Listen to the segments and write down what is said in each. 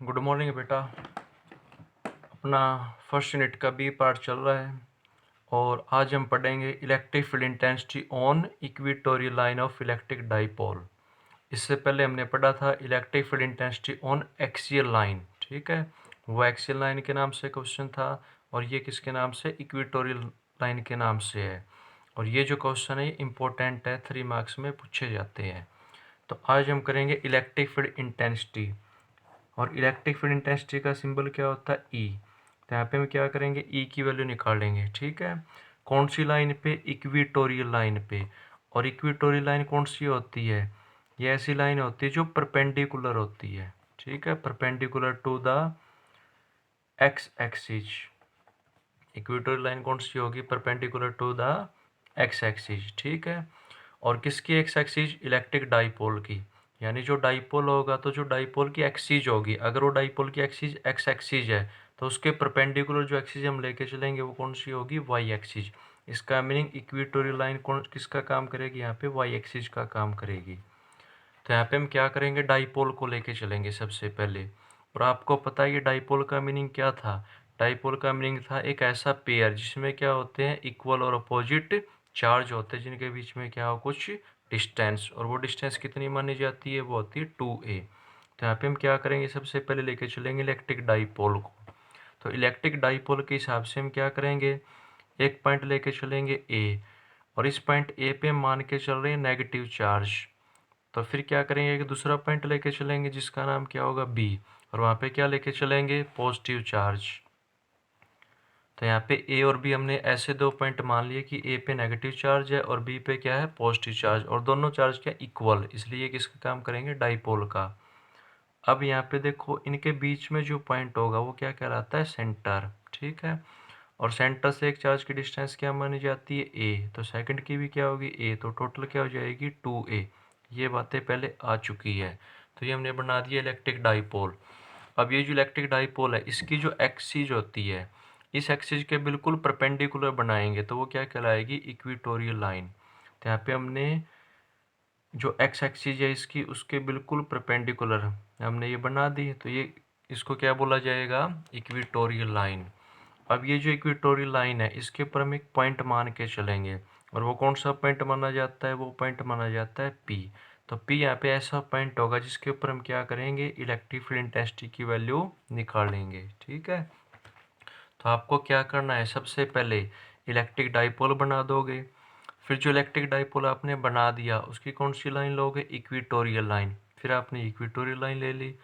Good morning बेटा। अपना first unit का बी पार्ट चल रहा है और आज हम पढ़ेंगे electric field intensity on equatorial line of electric dipole. इससे पहले हमने पढ़ा था electric field intensity on axial line, ठीक है। वो एक्सियल लाइन के नाम से क्वेश्चन था और ये किसके नाम से, इक्वेटोरियल लाइन के नाम से है। और ये जो क्वेश्चन है इम्पोर्टेंट है, 3 मार्क्स में पूछे जाते हैं। तो आज हम करेंगे इलेक्ट्रिक फील्ड इंटेंसिटी। और इलेक्ट्रिक फील्ड इंटेंसिटी का सिंबल क्या होता है, ई। तो यहाँ पे हम क्या करेंगे, ई की वैल्यू निकालेंगे, ठीक है। कौन सी लाइन पे, इक्वेटोरियल लाइन पे। और इक्वेटोरियल लाइन कौन सी होती है, ये ऐसी लाइन होती है जो परपेंडिकुलर होती है, ठीक है, perpendicular to the x axis. Equatorial line कौन सी होगी, perpendicular to the x axis, ठीक है। और किसकी एक्स एक्सिस, इलेक्ट्रिक डाइपोल की। यानी जो डाइपोल होगा तो जो डाइपोल की एक्सिस होगी, अगर वो डाइपोल की एक्सिस एक्स एक्सिस है तो उसके परपेंडिकुलर जो एक्सिस हम लेके चलेंगे वो कौन सी होगी, वाई एक्सिस। इसका मीनिंग इक्वेटोरियल लाइन कौन किसका काम करेगी, यहाँ पे वाई एक्सिस का काम करेगी। तो यहाँ पे हम क्या करेंगे, डाइपोल को लेके चलेंगे सबसे पहले। और आपको पता है ये डाइपोल का मीनिंग क्या था, डाइपोल का मीनिंग था एक ऐसा पेयर जिसमें क्या होते हैं, इक्वल और अपोजिट चार्ज होते हैं, जिनके बीच में क्या हो, कुछ डिस्टेंस। और वो डिस्टेंस कितनी मानी जाती है, वो होती है 2a। तो यहाँ पे हम क्या करेंगे, सबसे पहले लेके चलेंगे इलेक्ट्रिक डाइपोल को। तो इलेक्ट्रिक डाइपोल के हिसाब से हम क्या करेंगे, एक पॉइंट लेके चलेंगे ए, और इस पॉइंट ए पे हम मान के चल रहे हैं नेगेटिव चार्ज। तो फिर क्या करेंगे, एक दूसरा पॉइंट लेके चलेंगे जिसका नाम क्या होगा, बी, और वहाँ पे क्या लेके चलेंगे, पॉजिटिव चार्ज। तो यहाँ पे ए और बी हमने ऐसे दो पॉइंट मान लिए कि ए पे नेगेटिव चार्ज है और बी पे क्या है, पॉजिटिव चार्ज, और दोनों चार्ज क्या, इक्वल, इसलिए किसका काम करेंगे, डाइपोल का। अब यहाँ पे देखो इनके बीच में जो पॉइंट होगा वो क्या कहलाता है, सेंटर, ठीक है। और सेंटर से एक चार्ज की डिस्टेंस क्या मानी जाती है, ए, तो सेकंड की भी क्या होगी, ए, तो टोटल क्या हो जाएगी, 2a। ये बातें पहले आ चुकी है। तो ये हमने बना दिया इलेक्ट्रिक डाइपोल। अब ये जो इलेक्ट्रिक डाइपोल है इसकी जो एक्सिस होती है, इस एक्सिस के बिल्कुल परपेंडिकुलर बनाएंगे तो वो क्या कहलाएगी, इक्वेटोरियल लाइन। तो यहाँ पे हमने जो एक्स एक्सिस है इसकी, उसके बिल्कुल परपेंडिकुलर हमने ये बना दी, तो ये इसको क्या बोला जाएगा, इक्वेटोरियल लाइन। अब ये जो इक्वेटोरियल लाइन है इसके ऊपर हम एक पॉइंट मान के चलेंगे, और वो कौन सा पॉइंट माना जाता है, वो पॉइंट माना जाता है पी। तो पी यहाँ पे ऐसा पॉइंट होगा जिसके ऊपर हम क्या करेंगे, इलेक्ट्रिक फील्ड इंटेंसिटी की वैल्यू निकालेंगे, ठीक है। तो आपको क्या करना है, सबसे पहले इलेक्ट्रिक डाइपोल बना दोगे। फिर जो इलेक्ट्रिक डाइपोल आपने बना दिया उसकी कौन सी लाइन लोगे, इक्वेटोरियल लाइन। फिर आपने इक्वेटोरियल लाइन ले ली,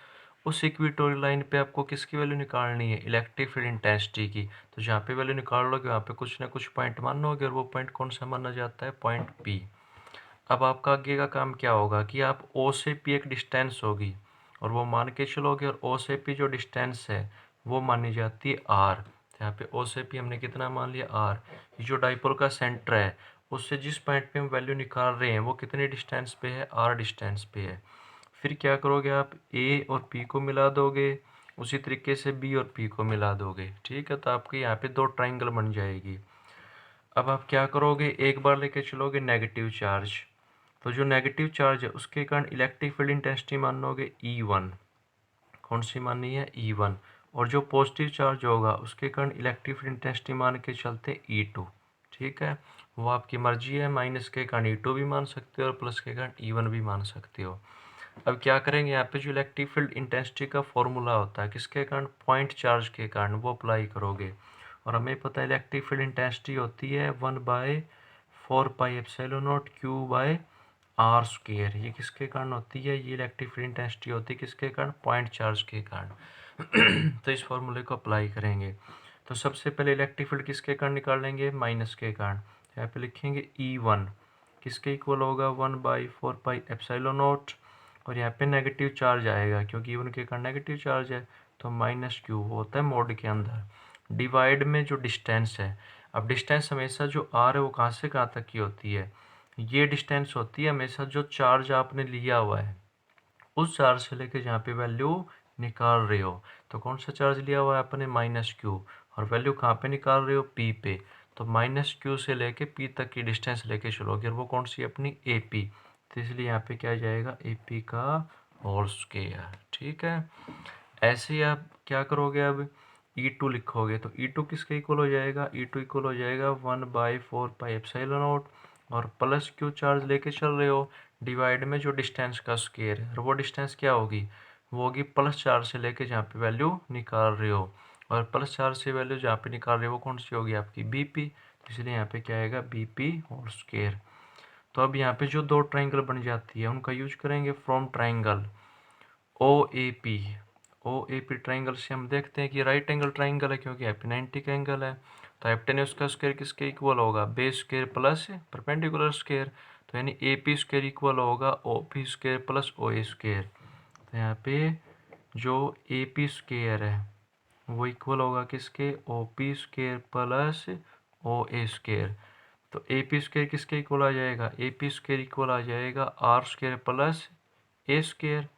उस इक्वेटोरियल लाइन पे आपको किसकी वैल्यू निकालनी है, इलेक्ट्रिक फील्ड इंटेंसिटी की। तो जहाँ पे वैल्यू निकाल लोगे वहाँ पे कुछ ना कुछ पॉइंट मानोगे, और वो पॉइंट कौन सा माना जाता है, पॉइंट पी। अब आपका आगे का काम क्या होगा कि आप ओ से पी एक डिस्टेंस होगी और वो मान के चलोगे, और ओ से पी जो डिस्टेंस है वो मानी जाती है आर। तो यहाँ पे ओ से पी हमने कितना मान लिया, आर। ये जो डाइपोल का सेंटर है उससे जिस पॉइंट पे हम वैल्यू निकाल रहे हैं वो कितने डिस्टेंस पे है, आर डिस्टेंस पे है। फिर क्या करोगे, आप ए और पी को मिला दोगे, उसी तरीके से बी और पी को मिला दोगे, ठीक है। तो आपके यहाँ पे दो ट्राइंगल बन जाएगी। अब आप क्या करोगे, एक बार लेके चलोगे नेगेटिव चार्ज, तो जो नेगेटिव चार्ज है उसके कारण इलेक्ट्रिक फील्ड इंटेंसिटी मानोगे E1, कौन सी माननी है, E1। और जो पॉजिटिव चार्ज होगा उसके कारण इलेक्ट्रिक फील्ड इंटेंसिटी मान के चलते E2, ठीक है। वो आपकी मर्जी है, माइनस के कारण E2 भी मान सकते हो और प्लस के कारण E1 भी मान सकते हो। अब क्या करेंगे, यहाँ पे जो इलेक्ट्रिक फील्ड इंटेंसिटी का फॉर्मूला होता है किसके कारण, पॉइंट चार्ज के कारण, वो अप्लाई करोगे। और हमें पता है इलेक्ट्रिक फील्ड इंटेंसिटी होती है 1/4πε0 Q/r²। ये किसके कारण होती है, ये इलेक्ट्रिक फील्ड इंटेंसिटी होती है किसके कारण, पॉइंट चार्ज के कारण। तो इस फॉर्मूले को अप्लाई करेंगे। तो सबसे पहले इलेक्ट्रिक फील्ड किसके कारण निकाल लेंगे, माइनस के कारण। यहाँ पे लिखेंगे E1 किसके इक्वल होगा, 1/4πε0। और यहाँ पे नेगेटिव चार्ज आएगा क्योंकि E1 के कारण नेगेटिव चार्ज है, तो -q होता है मोड के अंदर, डिवाइड में जो डिस्टेंस है। अब डिस्टेंस हमेशा जो r है वो कहाँ से कहाँ तक की होती है, ये डिस्टेंस होती है हमेशा जो चार्ज आपने लिया हुआ है उस चार्ज से लेके जहाँ पे वैल्यू निकाल रहे हो। तो कौन सा चार्ज लिया हुआ है अपने, -q, और वैल्यू कहाँ पे निकाल रहे हो, p पे। तो -q से लेके p तक की डिस्टेंस लेके चलोगे, और वो कौन सी अपनी AP। तो इसलिए यहाँ पे क्या आ जाएगा, AP का होल स्क्वायर, ठीक है। ऐसे ही आप क्या करोगे, अब E2 लिखोगे तो E2 किसके इक्वल हो जाएगा, E2 इक्वल हो जाएगा 1/4πε0 और प्लस क्यू चार्ज लेके चल रहे हो, डिवाइड में जो डिस्टेंस का स्क्वायर है, और वो डिस्टेंस क्या होगी, वो होगी प्लस चार्ज से लेके जहाँ पे वैल्यू निकाल रहे हो, और प्लस चार्ज से वैल्यू जहाँ पे निकाल रहे हो वो कौन सी होगी आपकी BP, तो इसलिए यहाँ पे क्या आएगा BP होल स्क्वायर। तो अब यहाँ पे जो दो ट्राइंगल बन जाती है उनका यूज करेंगे from triangle OAP। OAP triangle से हम देखते हैं कि राइट एंगल ट्राइंगल है, क्योंकि यहाँ पे 90 का एंगल है, तो हाइपोटेन्यूज का स्क्वायर किसके इक्वल होगा, base square plus perpendicular square, तो यानी AP स्क्वायर इक्वल होगा OP square plus OA square. तो यहाँ पे जो AP स्क्वायर है वो इक्वल होगा किसके, OP square plus OA square. तो AP स्क्वायर किसके इक्वल आ जाएगा, AP स्क्वायर इक्वल आ जाएगा R square plus A square.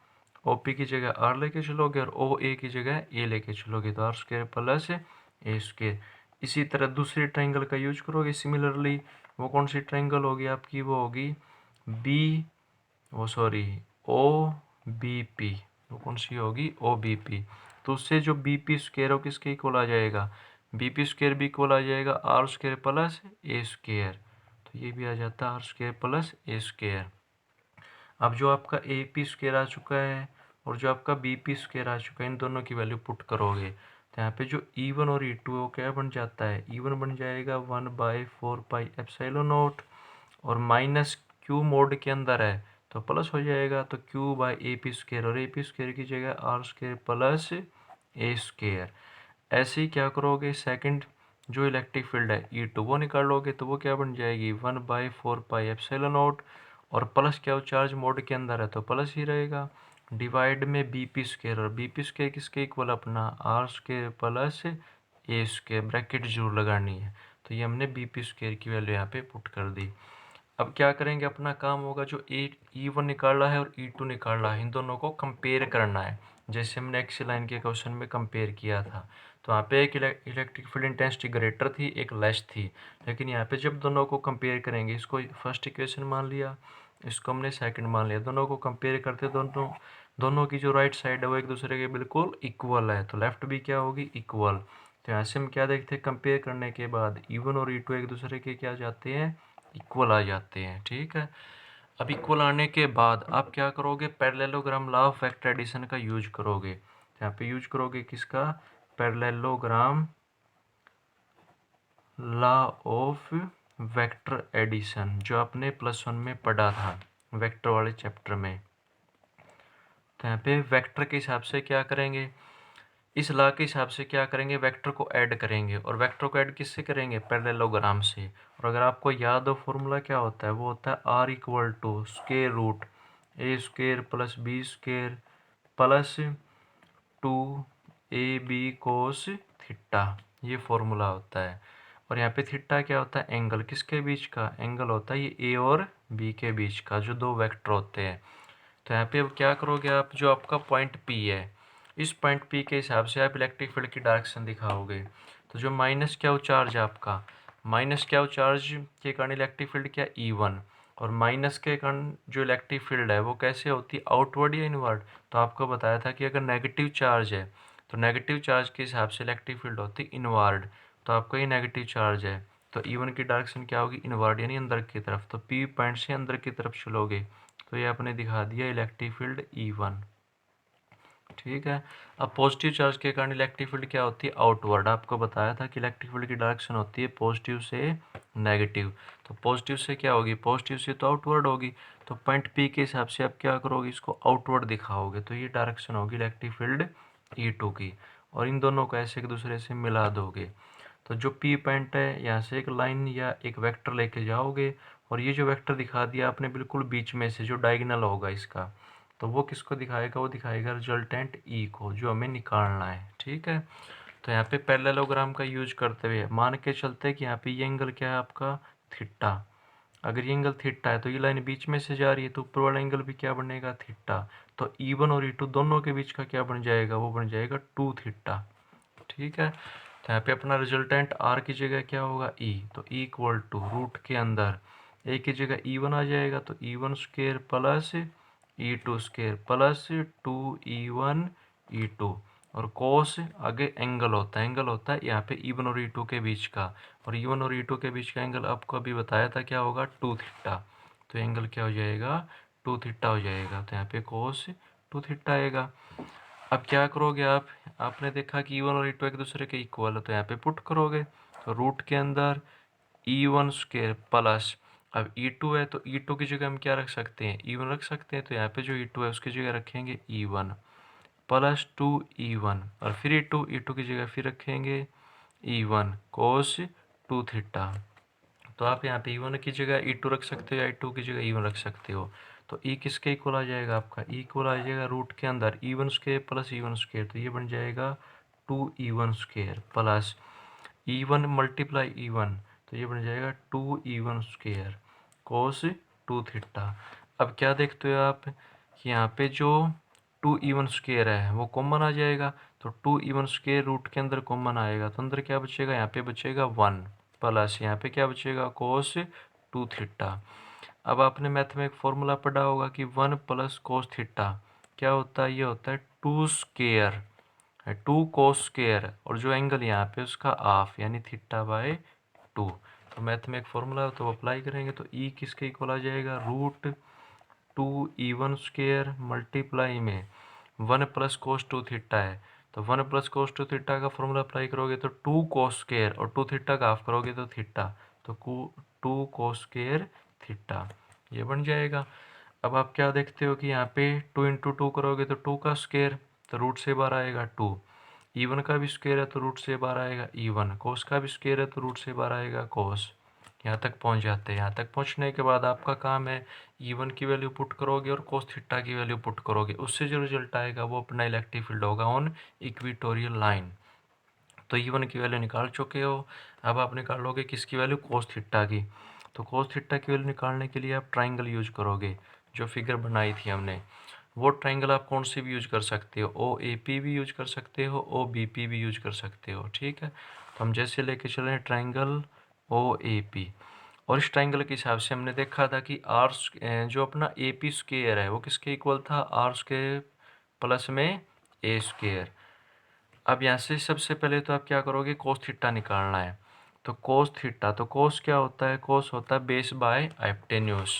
OP की जगह R लेके चलोगे और OA की जगह A लेके चलोगे, तो R square plus A square. इसी तरह दूसरी ट्राइंगल का यूज करोगे सिमिलरली, वो कौन सी ट्राइंगल होगी आपकी, वो होगी OBP। वो कौन सी होगी, OBP। तो उससे जो BP स्क्वायर हो किसके इक्वल आ जाएगा, BP स्क्वायर भी इक्वल आ जाएगा R square plus A square, तो ये भी आ जाता है R square plus A square. अब जो आपका AP स्क्वायर आ चुका है और जो आपका BP स्क्वायर आ चुका है, इन दोनों की वैल्यू पुट करोगे तो यहाँ पे जो E1 और E2 वो क्या बन जाता है, E1 बन जाएगा 1/4πε0 और माइनस Q मोड के अंदर है तो प्लस हो जाएगा, तो Q/AP स्क्वायर, और AP स्क्वायर की जगह R square plus A square. ऐसे ही क्या करोगे, सेकंड जो इलेक्ट्रिक फील्ड है E2 वो निकाल लोगे, तो वो क्या बन जाएगी 1/4πε0 और प्लस क्या, चार्ज मोड के अंदर है तो प्लस ही रहेगा, डिवाइड में BP स्क्वायर, और BP स्क्वायर किसके इक्वल, अपना R square plus A square, bracket जरूर लगानी है। तो ये हमने BP स्क्वायर की वैल्यू यहाँ पे पुट कर दी। अब क्या करेंगे, अपना काम होगा जो E1 निकालना है और E2 निकालना है, इन दोनों को कंपेयर करना है, जैसे हमने एक्स लाइन के क्वेश्चन में कंपेयर किया था। तो वहाँ पे एक इलेक्ट्रिक फील्ड इंटेंसिटी ग्रेटर थी, एक लेस थी, लेकिन यहाँ पे जब दोनों को कंपेयर करेंगे, इसको फर्स्ट इक्वेशन मान लिया, इसको हमने सेकंड मान लिया, दोनों को कंपेयर करते दोनों दोनों की जो राइट साइड है वो एक दूसरे के बिल्कुल इक्वल है, तो लेफ्ट भी क्या होगी, इक्वल। तो यहाँ से हम क्या देखते हैं, कंपेयर करने के बाद E1 और E2 एक दूसरे के क्या जाते हैं, इक्वल आ जाते हैं। ठीक है, अब इक्वल आने के बाद आप क्या करोगे, parallelogram law of vector addition का यूज करोगे। यहाँ पे यूज करोगे किसका, parallelogram law of vector addition, जो आपने +1 में पढ़ा था वेक्टर वाले चैप्टर में। तो यहाँ पे वेक्टर के हिसाब से क्या करेंगे, इस लॉ के हिसाब से क्या करेंगे, वेक्टर को ऐड करेंगे, और वेक्टर को ऐड किससे करेंगे, पैरेललोग्राम से। और अगर आपको याद हो फॉर्मूला क्या होता है, वो होता है R equal to square root A square plus B square plus 2AB cos theta, ये फॉर्मूला होता है। और यहाँ पे थीटा क्या होता है, एंगल, किसके बीच का एंगल होता है, ये A और B के बीच का, जो दो वेक्टर होते हैं। तो यहाँ पे अब क्या करोगे आप, जो आपका पॉइंट P है, इस पॉइंट P के हिसाब से आप इलेक्ट्रिक फील्ड की डायरेक्शन दिखाओगे। तो जो माइनस क्या चार्ज है आपका, माइनस क्या चार्ज के कारण इलेक्ट्रिक फील्ड क्या E1, और माइनस के कारण जो इलेक्ट्रिक फील्ड है वो कैसे होती है, आउटवर्ड या इनवर्ड। तो आपको बताया था कि अगर नेगेटिव चार्ज है तो नेगेटिव चार्ज के हिसाब से इलेक्ट्रिक फील्ड होती है इनवर्ड, तो आपका ये नेगेटिव चार्ज है तो E1 की डायरेक्शन क्या होगी, इनवर्ड यानी अंदर की तरफ, तो P पॉइंट से अंदर की तरफ चलोगे तो ये आपने दिखा दिया इलेक्ट्रिक फील्ड E1। ठीक है, अब पॉजिटिव चार्ज के कारण इलेक्ट्रिक फील्ड क्या होती है, आउटवर्ड। आपको बताया था कि इलेक्ट्रिक फील्ड की डायरेक्शन होती है पॉजिटिव से नेगेटिव, तो पॉजिटिव से क्या होगी, पॉजिटिव से तो आउटवर्ड होगी, तो पॉइंट P के हिसाब से आप क्या करोगे, इसको आउटवर्ड दिखाओगे, तो ये डायरेक्शन होगी इलेक्ट्रिक फील्ड E2 की, और इन दोनों को ऐसे एक दूसरे से मिला दोगे। तो जो P पॉइंट है, यहाँ से एक लाइन या एक वेक्टर लेके जाओगे, और ये जो वेक्टर दिखा दिया आपने बिल्कुल बीच में से, जो डायगोनल होगा इसका, तो वो किसको दिखाएगा, वो दिखाएगा रिजल्टेंट E को, जो हमें निकालना है। ठीक है, तो यहाँ पे पैरेललोग्राम का यूज करते हुए मान के चलते हैं कि यहाँ पे ये एंगल क्या है आपका, थीटा। अगर ये एंगल थीटा है तो ये लाइन बीच में से जा रही है, तो ऊपर वाला एंगल भी क्या बनेगा, थीटा। तो E1 और E2 दोनों के बीच का क्या बन जाएगा, वो बन जाएगा 2 थीटा। ठीक है, तो यहाँ पे अपना रिजल्टेंट R की जगह क्या होगा, E, तो E इक्वल टू रूट के अंदर A की जगह E1 आ जाएगा, तो E1 square plus E2 square plus 2E1 E2, और कोस आगे एंगल होता है, एंगल होता है यहाँ पे E1 और E2 के बीच का, और E1 और E2 के बीच का एंगल आपको अभी बताया था क्या होगा, 2 थीटा। तो एंगल क्या हो जाएगा, 2 थीटा हो जाएगा। तो यहाँ पे कोस 2 थीटा आएगा। अब क्या करोगे आप, आपने देखा कि E1 और E2 एक दूसरे के इक्वल है, तो यहाँ पे पुट करोगे, तो रूट के अंदर E1 स्क्वायर प्लस, अब E2 है तो E2 की जगह हम क्या रख सकते हैं, E1 रख सकते हैं। तो यहाँ पे जो E2 है उसकी जगह रखेंगे E1 प्लस 2E1, और फिर E2 की जगह फिर रखेंगे E1 कोस 2 थीटा। तो आप यहाँ पे E1 की जगह E2 रख सकते हो या E2 की जगह E1 रख सकते हो। तो E किसके इक्वल आ जाएगा आपका, E इक्वल आ जाएगा रूट के अंदर E1 square plus E1 square, तो ये बन जाएगा 2E1 square plus E1 multiply E1, तो ये बन जाएगा 2E1 स्क्वायर कोस 2 थीटा। अब क्या देखते हो आप कि यहाँ पे जो 2E1 स्क्वायर है वो कॉमन आ जाएगा, तो 2E1 स्क्वायर रूट के अंदर कॉमन आएगा, तो अंदर क्या बचेगा, यहाँ पे बचेगा 1 प्लस यहाँ पे क्या बचेगा कोस 2 थीटा। अब आपने मैथ में एक फॉर्मूला पढ़ा होगा कि 1 प्लस कोस थीटा क्या होता है, ये होता है 2 स्क्वायर, 2 कोस स्क्वायर, और जो एंगल यहाँ पे उसका हाफ यानी थीटा बाय 2। तो मैथ में एक फॉर्मूला तो अप्लाई करेंगे, तो ई किसके इक्वल आ जाएगा, रूट 2E1 स्क्वायर मल्टीप्लाई में 1 प्लस कोस 2 थीटा है, तो 1 प्लस कोस 2 थीटा का फॉर्मूला अप्लाई करोगे तो 2 कोस स्क्वायर, और 2 थीटा का हाफ करोगे तो थीटा, तो 2 कोस स्क्वायर थीटा, ये बन जाएगा। अब आप क्या देखते हो कि यहाँ पे 2 इंटू 2 करोगे तो 2 का स्क्वायर, तो रूट से बाहर आएगा 2, E1 का भी स्क्वायर है तो रूट से बाहर आएगा E1, कोस का भी स्क्वायर है तो रूट से बाहर आएगा कोस। यहाँ तक पहुँच जाते हैं। यहाँ तक पहुँचने के बाद आपका काम है E1 की वैल्यू पुट करोगे और कोस थीटा की वैल्यू पुट करोगे, उससे जो रिजल्ट आएगा वो अपना इलेक्ट्रिक फील्ड होगा ऑन इक्वेटोरियल लाइन। तो E1 की वैल्यू निकाल चुके हो, अब आप निकालोगे किसकी वैल्यू, कोस थीटा की। तो कोस थीटा की वैल्यू निकालने के लिए आप ट्राइंगल यूज करोगे, जो फिगर बनाई थी हमने, वो ट्राइंगल आप कौन सी भी यूज कर सकते हो, OAP भी यूज कर सकते हो, OBP भी यूज कर सकते हो, ठीक है। तो हम जैसे लेके चले हैं ट्राइंगल OAP, और इस ट्राइंगल के हिसाब से हमने देखा था कि आर जो अपना AP स्क्वायर है वो किसके इक्वल था, आर स्क्वायर प्लस में ए स्क्वायर। अब यहाँ से सबसे पहले तो आप क्या करोगे, कोस थीटा निकालना है। तो कोस थीटा, तो कोस क्या होता है, कोस होता है बेस बाय हाइपोटेन्यूज।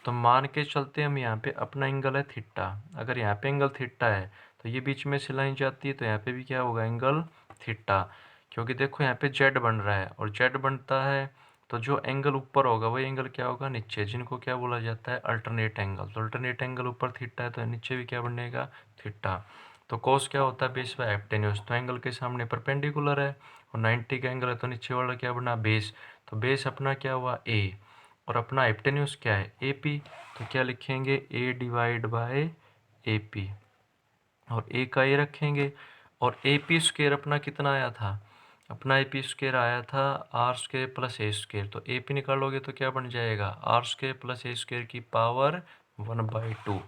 तो मान के चलते हम यहाँ पे अपना एंगल है थीटा, अगर यहाँ पे एंगल थीटा है तो ये बीच में से लाइन जाती है, तो यहाँ पे भी क्या होगा, एंगल थीटा। क्योंकि देखो यहाँ पे जेड बन रहा है, और जेड बनता है तो जो एंगल ऊपर होगा वही एंगल क्या होगा नीचे, जिनको क्या बोला जाता है, अल्टरनेट एंगल। तो अल्टरनेट एंगल ऊपर थीटा है तो नीचे भी क्या बनेगा, थीटा। तो कोस क्या होता है, बेस बाय हाइपोटेन्यूज, तो एंगल के सामने परपेंडिकुलर है, और 90 का एंगल है तो नीचे वाला क्या बना, बेस। तो बेस अपना क्या हुआ, ए, और अपना हाइपोटेन्यूज क्या है, ए पी। तो क्या लिखेंगे, ए डिवाइड बाय ए पी, और ए का ए रखेंगे। और ए पी स्क्वेयर अपना कितना आया था, अपना ए पी स्क्वेयर आया था R square plus A square. तो ए पी निकालोगे तो क्या बन जाएगा, R square plus A square की पावर 1/2।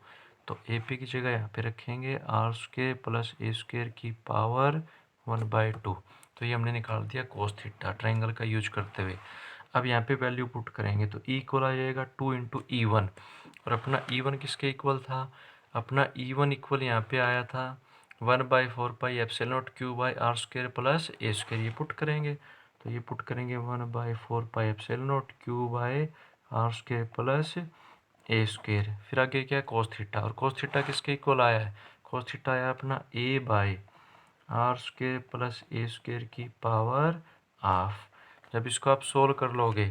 तो ए पी की जगह यहाँ पे रखेंगे R square plus A square की पावर 1/2। तो ये हमने निकाल दिया कोस थीटा ट्राइंगल का यूज करते हुए। अब यहाँ पे वैल्यू पुट करेंगे तो ई इक्वल आ जाएगा 2 इंटू E1, और अपना E1 किसके इक्वल था, अपना E1 इक्वल यहाँ पे आया था 1/4 pi epsilon nought Q by are square plus A square. ये पुट करेंगे तो ये पुट करेंगे 1/4 pi epsilon nought Q by are square plus A square. फिर आगे क्या है, कोस थीटा, और कोस थीटा किसके इक्वल आया है, कोस थीटा आया अपना a by are square plus A square की पावर हाफ। जब इसको आप सोल्व कर लोगे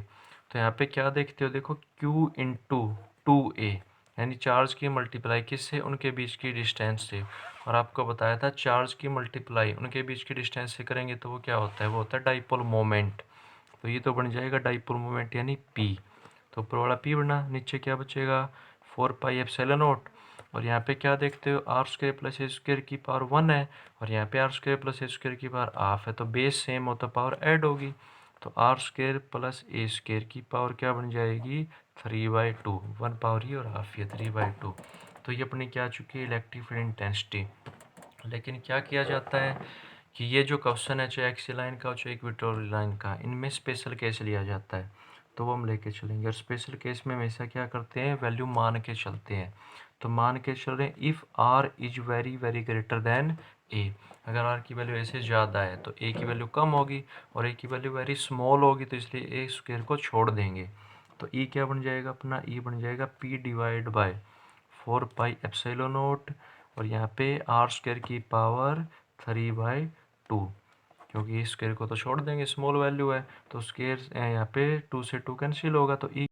तो यहाँ पे क्या देखते हो, देखो Q इंटू 2A, यानी चार्ज की मल्टीप्लाई किससे, उनके बीच की डिस्टेंस से। और आपको बताया था चार्ज की मल्टीप्लाई उनके बीच की डिस्टेंस से करेंगे तो वो क्या होता है, वो होता है डाइपोल मोमेंट। तो ये तो बन जाएगा डाइपोल मोमेंट यानी P। तो ऊपर वाला P बना, नीचे क्या बचेगा, 4 पाई एप्सिलॉन नॉट। और यहाँ पे क्या देखते हो, आर स्क्वायर प्लस ए स्क्वायर की पावर 1 है, और यहाँ पे आर स्क्वायर प्लस ए स्क्वायर की पावर हाफ है, तो बेस सेम हो तो पावर ऐड होगी। तो आर स्क्वायर प्लस ए स्क्वायर की पावर क्या बन जाएगी, 3/2, 1 पावर ही और हाफ ये 3/2। तो ये अपनी क्या आ चुकी है, इलेक्ट्रिक फील्ड इंटेंसिटी। लेकिन क्या किया जाता है कि ये जो क्वेश्चन है चाहे एक्सियल लाइन का हो चाहे इक्वेटोरियल लाइन का, इनमें स्पेशल केस लिया जाता है, तो वो हम लेके चलेंगे। और स्पेशल केस में हमेशा क्या करते हैं, वैल्यू मान के चलते हैं। तो मान के चल रहे हैं if r is very very greater than a. अगर आर की वैल्यू ऐसे ज़्यादा है तो ए की वैल्यू कम होगी और ए की वैल्यू वेरी स्मॉल होगी, तो इसलिए ए स्क्वायर को छोड़ देंगे। तो ई क्या बन जाएगा अपना, ई बन जाएगा P divide by 4 pi epsilon not, और यहाँ पे आर स्क्वायर की पावर 3/2, क्योंकि स्क्वायर को तो छोड़ देंगे, स्मॉल वैल्यू है, तो स्क्वायर यहाँ पे 2 से 2 कैंसिल होगा, तो ई